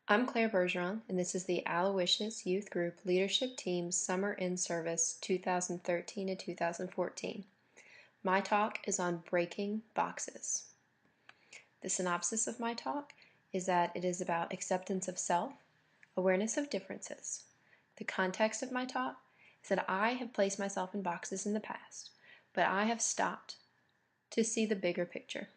I'm Claire Bergeron, and this is the Aloysius Youth Group Leadership Team Summer In-Service 2013 to 2014. My talk is on breaking boxes. The synopsis of my talk is that it is about acceptance of self, awareness of differences. The context of my talk is that I have placed myself in boxes in the past, but I have stopped to see the bigger picture.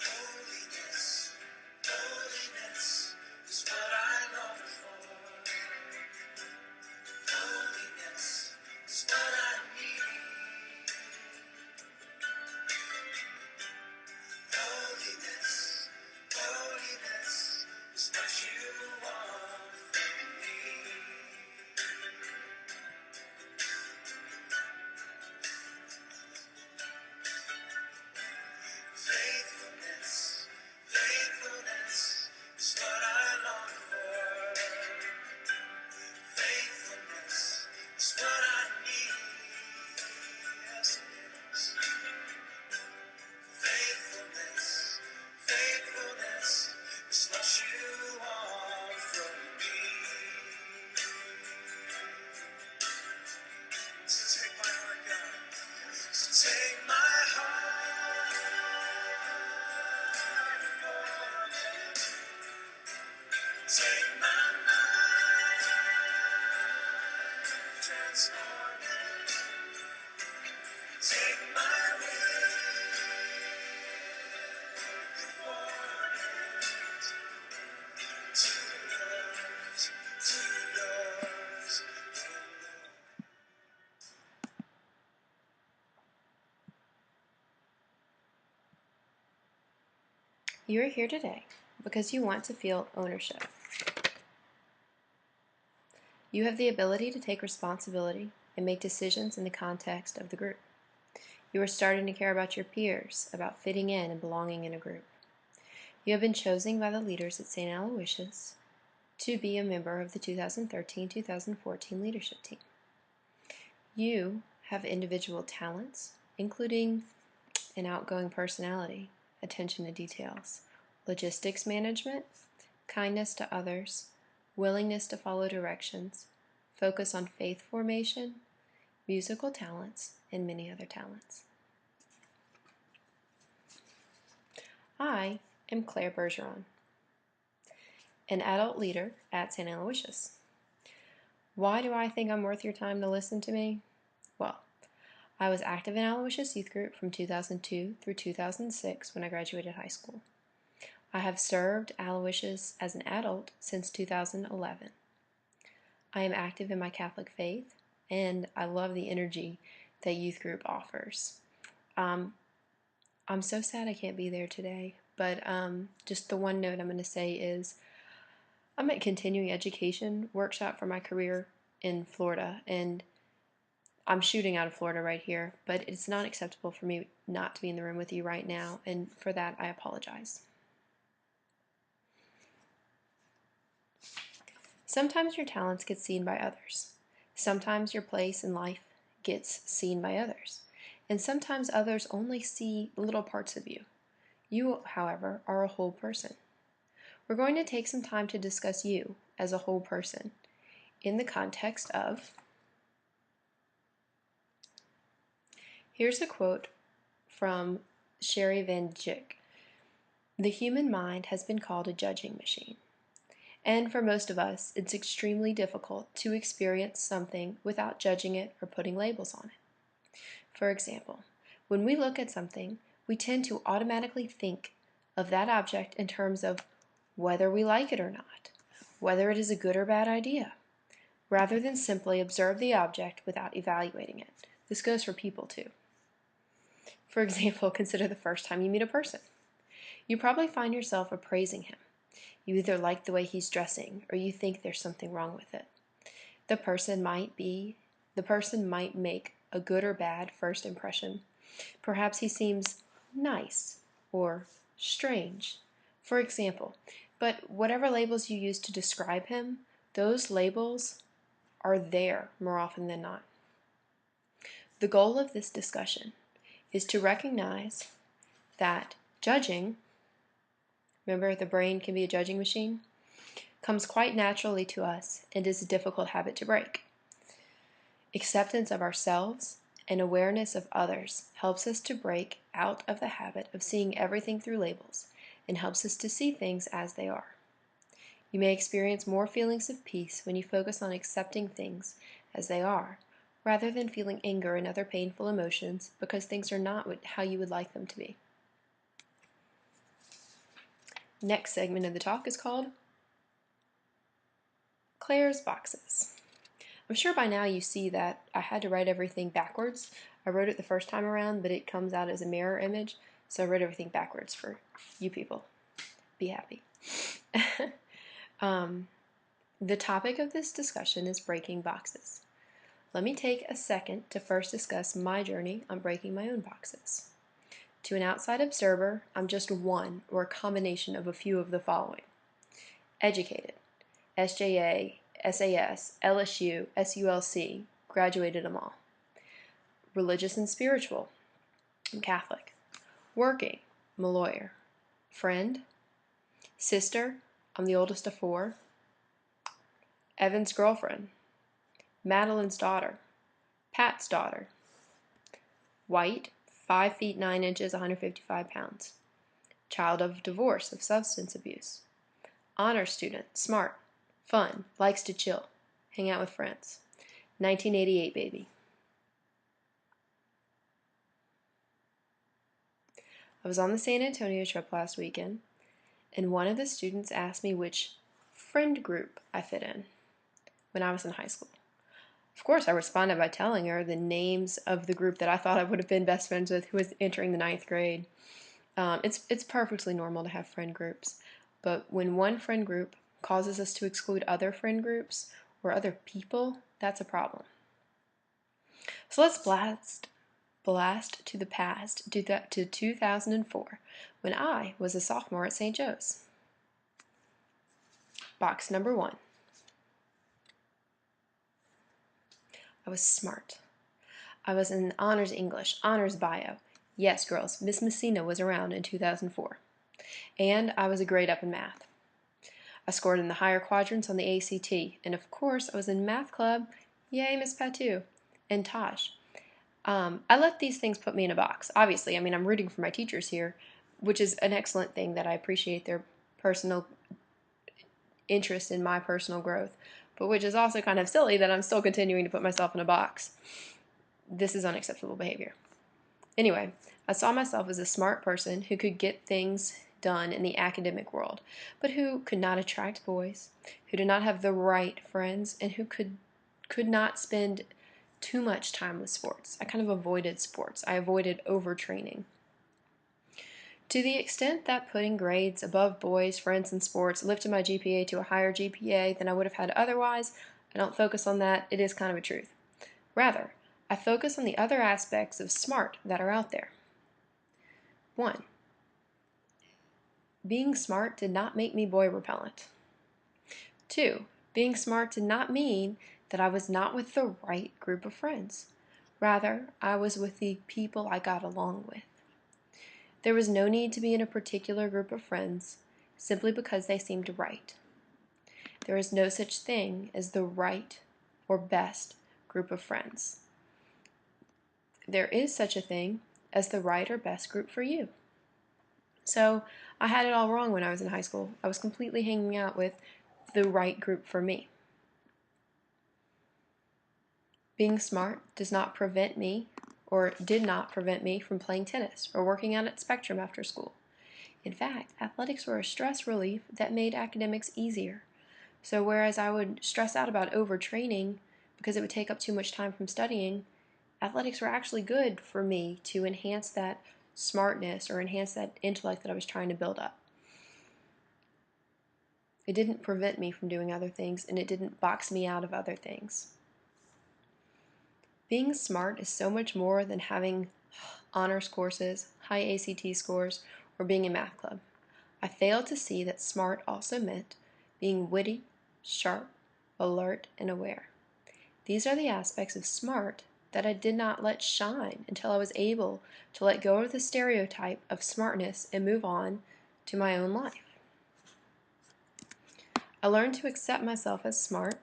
Holiness, holiness is what I long for. Holiness is what I need. Holiness, holiness is what you want from me. Faithfulness, faithfulness is what I long for. Faithfulness is what I need. Yes, it is. Faithfulness, faithfulness is what you want from me. So take my heart, God. So take my heart, Lord. Take my mind, transform it. Take my will, conform it to yours, to yours, oh Lord. You are here today because you want to feel ownership. You have the ability to take responsibility and make decisions in the context of the group. You are starting to care about your peers, about fitting in and belonging in a group. You have been chosen by the leaders at St. Aloysius to be a member of the 2013-2014 leadership team. You have individual talents, including an outgoing personality, attention to details, logistics management, kindness to others, willingness to follow directions, focus on faith formation, musical talents, and many other talents. I am Claire Bergeron, an adult leader at St. Aloysius. Why do I think I'm worth your time to listen to me? Well, I was active in Aloysius Youth Group from 2002 through 2006 when I graduated high school. I have served Aloysius as an adult since 2011. I am active in my Catholic faith, and I love the energy that youth group offers. I'm so sad I can't be there today, but just the one note I'm going to say is I'm at continuing education workshop for my career in Florida, and I'm shooting out of Florida right here, but it's not acceptable for me not to be in the room with you right now, and for that I apologize. Sometimes your talents get seen by others. Sometimes your place in life gets seen by others. And sometimes others only see little parts of you. You, however, are a whole person. We're going to take some time to discuss you as a whole person in the context of, here's a quote from Sherry Van Dyck. The human mind has been called a judging machine. And for most of us, it's extremely difficult to experience something without judging it or putting labels on it. For example, when we look at something, we tend to automatically think of that object in terms of whether we like it or not, whether it is a good or bad idea, rather than simply observe the object without evaluating it. This goes for people too. For example, consider the first time you meet a person. You probably find yourself appraising him. You either like the way he's dressing or you think there's something wrong with it. The person might make a good or bad first impression. Perhaps he seems nice or strange, for example. But whatever labels you use to describe him, those labels are there more often than not. The goal of this discussion is to recognize that judging, remember the brain can be a judging machine, comes quite naturally to us and is a difficult habit to break. Acceptance of ourselves and awareness of others helps us to break out of the habit of seeing everything through labels and helps us to see things as they are. You may experience more feelings of peace when you focus on accepting things as they are, rather than feeling anger and other painful emotions because things are not how you would like them to be. Next segment of the talk is called Claire's Boxes. I'm sure by now you see that I had to write everything backwards. I wrote it the first time around, but it comes out as a mirror image, so I wrote everything backwards for you people. Be happy. The topic of this discussion is breaking boxes. Let me take a second to first discuss my journey on breaking my own boxes. To an outside observer, I'm just one or a combination of a few of the following. Educated, SJA, SAS, LSU, SULC, graduated them all. Religious and spiritual, I'm Catholic. Working, I'm a lawyer. Friend, sister, I'm the oldest of 4. Evan's girlfriend, Madeline's daughter, Pat's daughter. White, 5 feet 9 inches, 155 pounds. Child of divorce, of substance abuse. Honor student, smart, fun, likes to chill, hang out with friends. 1988 baby. I was on the San Antonio trip last weekend, and one of the students asked me which friend group I fit in when I was in high school. Of course, I responded by telling her the names of the group that I thought I would have been best friends with who was entering the 9th grade. It's perfectly normal to have friend groups, but when one friend group causes us to exclude other friend groups or other people, that's a problem. So let's blast to the past, to 2004, when I was a sophomore at St. Joe's. Box number 1. I was smart. I was in honors English, honors bio. Yes, girls, Miss Messina was around in 2004. And I was a grade up in math. I scored in the higher quadrants on the ACT, and of course I was in math club. Yay, Miss Patu and Taj. I let these things put me in a box. Obviously, I mean, I'm rooting for my teachers here, which is an excellent thing that I appreciate their personal interest in my personal growth, but which is also kind of silly that I'm still continuing to put myself in a box. This is unacceptable behavior. Anyway, I saw myself as a smart person who could get things done in the academic world, but who could not attract boys, who did not have the right friends, and who could not spend too much time with sports. I kind of avoided sports. I avoided overtraining. To the extent that putting grades above boys, friends, and sports lifted my GPA to a higher GPA than I would have had otherwise, I don't focus on that. It is kind of a truth. Rather, I focus on the other aspects of smart that are out there. 1. Being smart did not make me boy repellent. 2. Being smart did not mean that I was not with the right group of friends. Rather, I was with the people I got along with. There was no need to be in a particular group of friends simply because they seemed right. There is no such thing as the right or best group of friends. There is such a thing as the right or best group for you. So I had it all wrong when I was in high school. I was completely hanging out with the right group for me. Being smart does not prevent me, or did not prevent me, from playing tennis or working out at Spectrum after school. In fact, athletics were a stress relief that made academics easier. So whereas I would stress out about overtraining because it would take up too much time from studying, athletics were actually good for me to enhance that smartness or enhance that intellect that I was trying to build up. It didn't prevent me from doing other things, and it didn't box me out of other things. Being smart is so much more than having honors courses, high ACT scores, or being in math club. I failed to see that smart also meant being witty, sharp, alert, and aware. These are the aspects of smart that I did not let shine until I was able to let go of the stereotype of smartness and move on to my own life. I learned to accept myself as smart,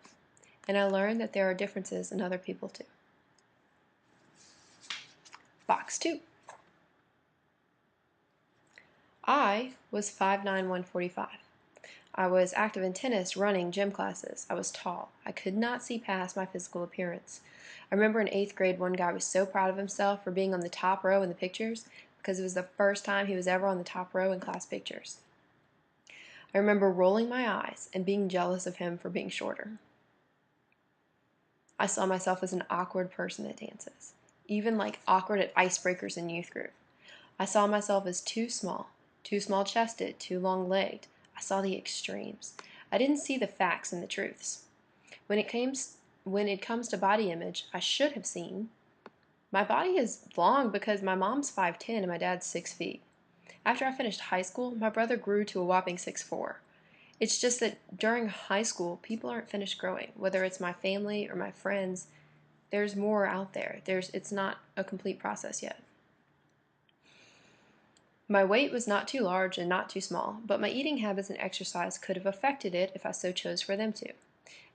and I learned that there are differences in other people too. Box 2. I was 5'9", 145. I was active in tennis, running, gym classes. I was tall. I could not see past my physical appearance. I remember in 8th grade, one guy was so proud of himself for being on the top row in the pictures because it was the first time he was ever on the top row in class pictures. I remember rolling my eyes and being jealous of him for being shorter. I saw myself as an awkward person at dances, even like awkward at icebreakers in youth group. I saw myself as too small-chested, too long-legged. I saw the extremes. I didn't see the facts and the truths. When it comes to body image, I should have seen my body is long because my mom's 5'10" and my dad's 6 feet. After I finished high school, my brother grew to a whopping 6'4". It's just that during high school, people aren't finished growing. Whether it's my family or my friends, there's more out there. It's not a complete process yet. My weight was not too large and not too small, but my eating habits and exercise could have affected it if I so chose for them to.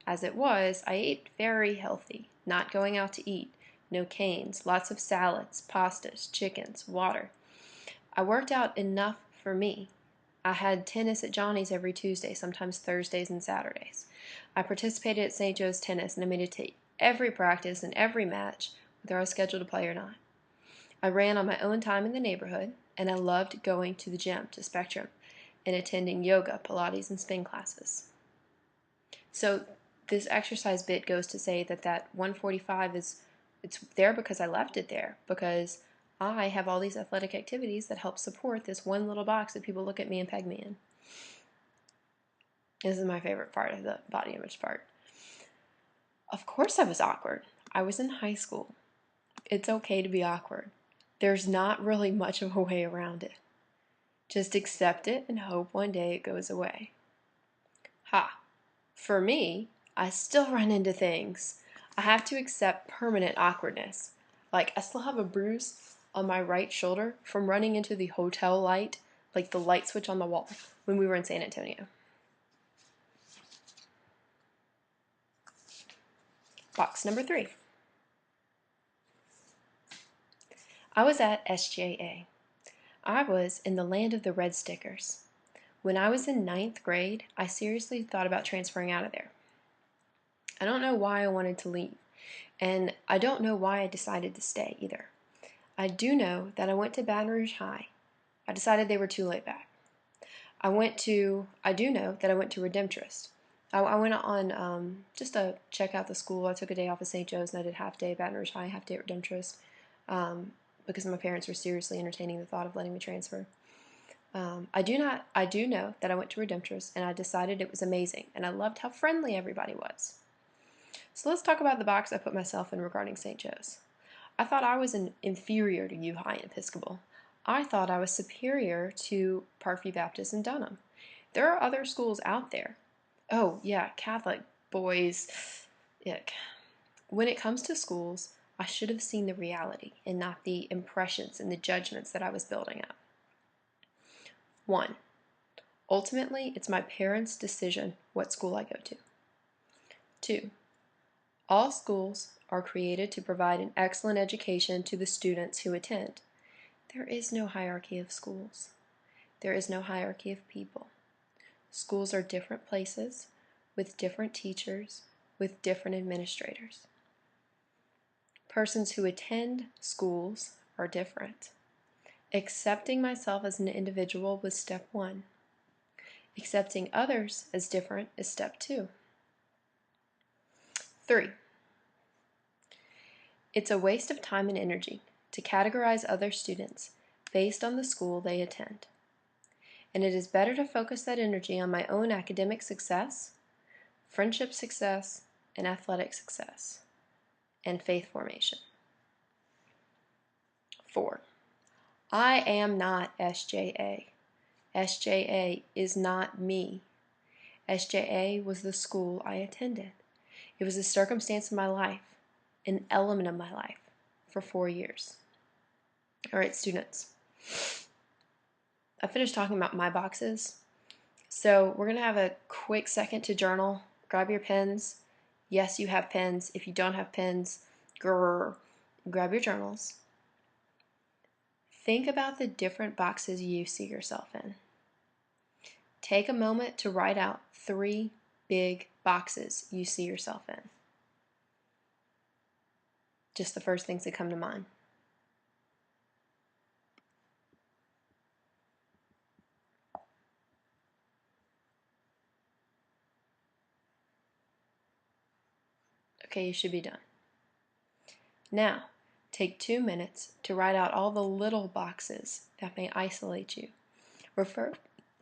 As it was, I ate very healthy, not going out to eat, no canes, lots of salads, pastas, chickens, water. I worked out enough for me. I had tennis at Johnny's every Tuesday, sometimes Thursdays and Saturdays. I participated at St. Joe's Tennis, and I made it to every practice and every match, whether I was scheduled to play or not. I ran on my own time in the neighborhood, and I loved going to the gym, to Spectrum, and attending yoga, Pilates, and spin classes. So this exercise bit goes to say that 145 it's there because I left it there, because I have all these athletic activities that help support this one little box that people look at me and peg me in. This is my favorite part of the body image part. Of course I was awkward. I was in high school. It's okay to be awkward. There's not really much of a way around it. Just accept it and hope one day it goes away. For me, I still run into things. I have to accept permanent awkwardness. Like, I still have a bruise on my right shoulder from running into the hotel light, like the light switch on the wall, when we were in San Antonio. Box number 3. I was at SJA. I was in the land of the red stickers. When I was in 9th grade, I seriously thought about transferring out of there. I don't know why I wanted to leave, and I don't know why I decided to stay either. I do know that I went to Baton Rouge High. I decided they were too laid back. I do know that I went to Redemptorist. I went on just to check out the school. I took a day off of St. Joe's and I did half day at Baton Rouge High, half day at Redemptorist, because my parents were seriously entertaining the thought of letting me transfer. I do know that I went to Redemptorist and I decided it was amazing and I loved how friendly everybody was. So let's talk about the box I put myself in regarding St. Joe's. I thought I was inferior to U High and Episcopal. I thought I was superior to Parkview Baptist and Dunham. There are other schools out there. Oh, yeah, Catholic boys. Ick. When it comes to schools, I should have seen the reality and not the impressions and the judgments that I was building up. 1. Ultimately, it's my parents' decision what school I go to. 2. All schools are created to provide an excellent education to the students who attend. There is no hierarchy of schools. There is no hierarchy of people. Schools are different places, with different teachers, with different administrators. Persons who attend schools are different. Accepting myself as an individual was step 1. Accepting others as different is step 2. 3. It's a waste of time and energy to categorize other students based on the school they attend. And it is better to focus that energy on my own academic success, friendship success, and athletic success, and faith formation. 4. I am not SJA. SJA is not me. SJA was the school I attended. It was a circumstance in my life, an element of my life for 4 years. All right, students. I finished talking about my boxes. So we're going to have a quick second to journal. Grab your pens. Yes, you have pens. If you don't have pens, grab your journals. Think about the different boxes you see yourself in. Take a moment to write out 3 big boxes you see yourself in. Just the first things that come to mind. Okay, you should be done. Now, take 2 minutes to write out all the little boxes that may isolate you. Refer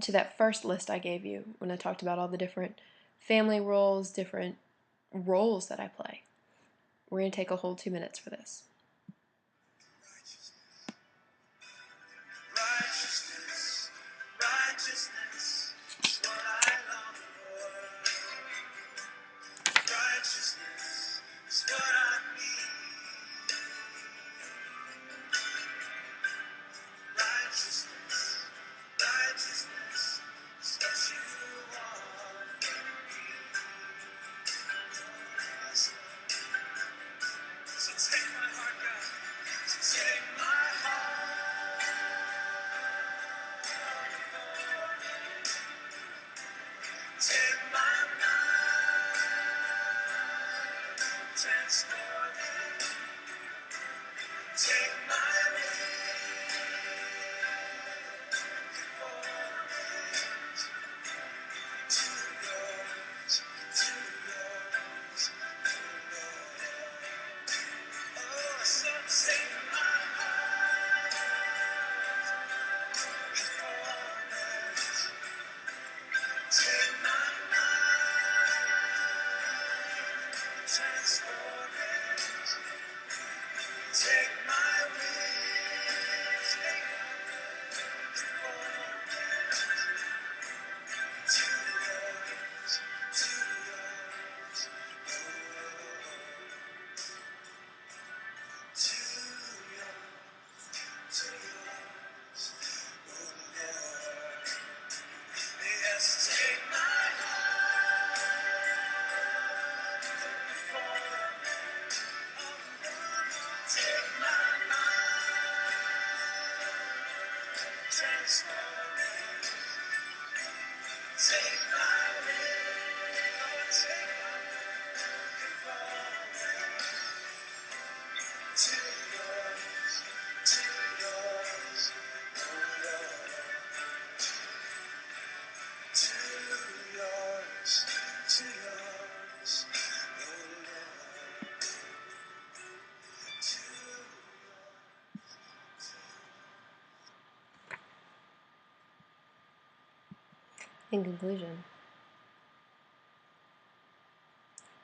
to that first list I gave you when I talked about all the different family roles, different roles that I play. We're going to take a whole 2 minutes for this. Righteousness, righteousness is what I long for. Righteousness is what I need. Righteousness, righteousness is what you want from me. So take my heart, God. So take my heart. Take my mind. Transform it. Take my will. Conform it to yours. To yours. Oh Lord. Oh, so take my heart. Conform it. Take my mind, transform it. Take my will, take my will, conform it to yours, to yours, oh Lord. To yours, oh Lord. Yes, take my heart, conform it. Take my mind, transform it. Take my will, take my will, conform it to yours, oh Lord. To yours, oh Lord. To In conclusion,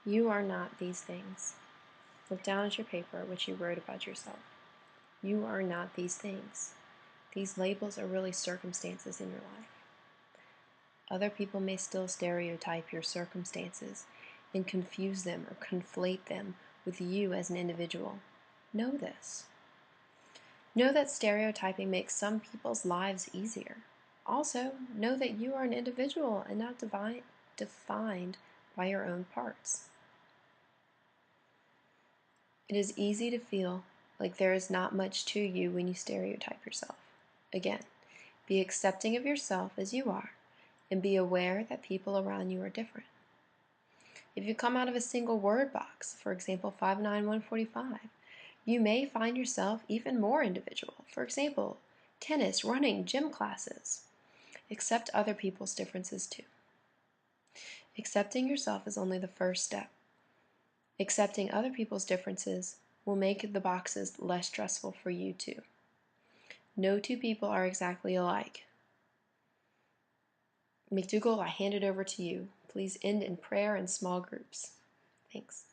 you are not these things. Look down at your paper, which you wrote about yourself. You are not these things. These labels are really circumstances in your life. Other people may still stereotype your circumstances and confuse them or conflate them with you as an individual. Know this. Know that stereotyping makes some people's lives easier. Also, know that you are an individual and not defined by your own parts. It is easy to feel like there is not much to you when you stereotype yourself. Again, be accepting of yourself as you are and be aware that people around you are different. If you come out of a single word box, for example 59145, you may find yourself even more individual. For example, tennis, running, gym classes. Accept other people's differences too. Accepting yourself is only the first step. Accepting other people's differences will make the boxes less stressful for you too. No two people are exactly alike. McDougall, I hand it over to you. Please end in prayer and small groups. Thanks.